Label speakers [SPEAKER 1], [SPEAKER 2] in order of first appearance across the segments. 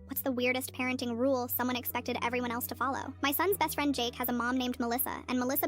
[SPEAKER 1] What's the weirdest parenting rule someone expected everyone else to follow? My son's best friend Jake has a mom named Melissa, and Melissa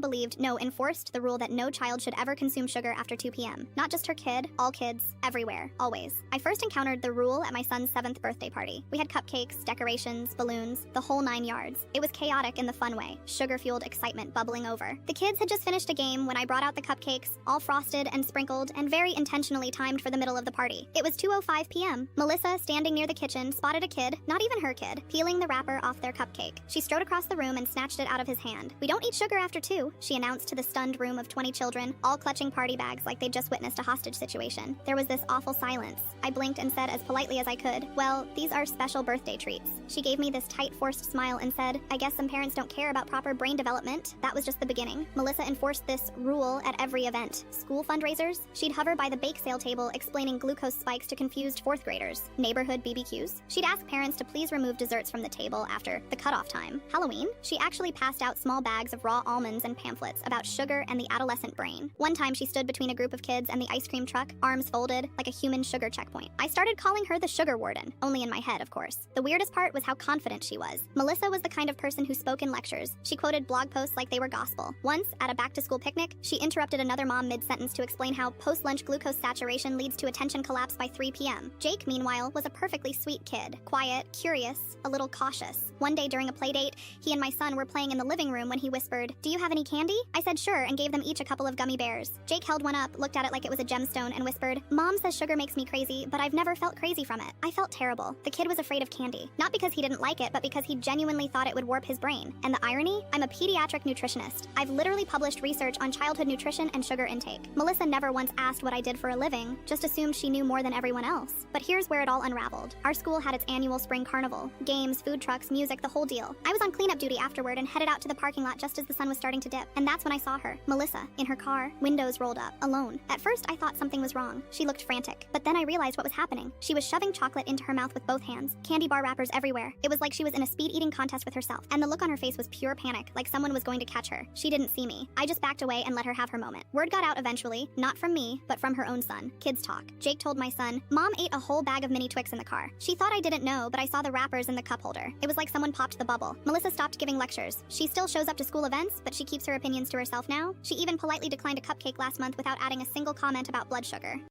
[SPEAKER 1] enforced the rule that no child should ever consume sugar after 2 p.m. Not just her kid, all kids, everywhere, always. I first encountered the rule at my son's 7th birthday party. We had cupcakes, decorations, balloons, the whole 9 yards. It was chaotic in the fun way, sugar-fueled excitement bubbling over. The kids had just finished a game when I brought out the cupcakes, all frosted and sprinkled and very intentionally timed for the middle of the party. It was 2:05 p.m. Melissa, standing near the kitchen, spotted a kid, not even her kid, peeling the wrapper off their cupcake. She strode across the room and snatched it out of his hand. "We don't eat sugar after 2, she announced to the stunned room of 20 children, all clutching party bags like they'd just witnessed a hostage situation. There was this awful silence. I blinked and said as politely as I could, "Well, these are special birthday treats." She gave me this tight, forced smile and said, "I guess some parents don't care about proper brain development." That was just the beginning. Melissa enforced this rule at every event. School fundraisers, she'd hover by the bake sale table explaining glucose spikes to confused 4th graders. Neighborhood BBQs, she'd ask parents to please remove desserts from the table after the cutoff time. Halloween, she actually passed out small bags of raw almonds and pamphlets about sugar and the adolescent brain. One time she stood between a group of kids and the ice cream truck, arms folded like a human sugar checkpoint. I started calling her the sugar warden, only in my head, of course. The weirdest part was how confident she was. Melissa was the kind of person who spoke in lectures. She quoted blog posts like they were gospel. Once, at a back-to-school picnic, she interrupted another mom mid-sentence to explain how post-lunch glucose saturation leads to attention collapse by 3 p.m. Jake, meanwhile, was a perfectly sweet kid. Quiet, curious, a little cautious. One day during a play date, he and my son were playing in the living room when he whispered, "Do you have any candy?" I said sure and gave them each a couple of gummy bears. Jake held one up, looked at it like it was a gemstone, and whispered, "Mom says sugar makes me crazy, but I've never felt crazy from it." I felt terrible. The kid was afraid of candy. Not because he didn't like it, but because he genuinely thought it would warp his brain. And the irony? I'm a pediatric nutritionist. I've literally published research on childhood nutrition and sugar intake. Melissa never once asked what I did for a living, just assumed she knew more than everyone else. But here's where it all unraveled. Our school had its annual spring carnival. Games, food trucks, music, the whole deal. I was on cleanup duty afterward and headed out to the parking lot just as the sun was starting to dip. And that's when I saw her, Melissa, in her car, windows rolled up, alone. At first, I thought something was wrong. She looked frantic. But then I realized what was happening. She was shoving chocolate into her mouth with both hands, candy bar wrappers everywhere. It was like she was in a speed-eating contest with herself. And the look on her face was pure panic, like someone was going to catch her. She didn't see me. I just backed away and let her have her moment. Word got out eventually, not from me, but from her own son. Kids talk. Jake told my son, "Mom ate a whole bag of mini Twix in the car. She thought I didn't know, but I saw the wrappers in the cup holder. It was like someone popped the bubble." Melissa stopped giving lectures. She still shows up to school events, but she keeps her opinions to herself now. She even politely declined a cupcake last month without adding a single comment about blood sugar.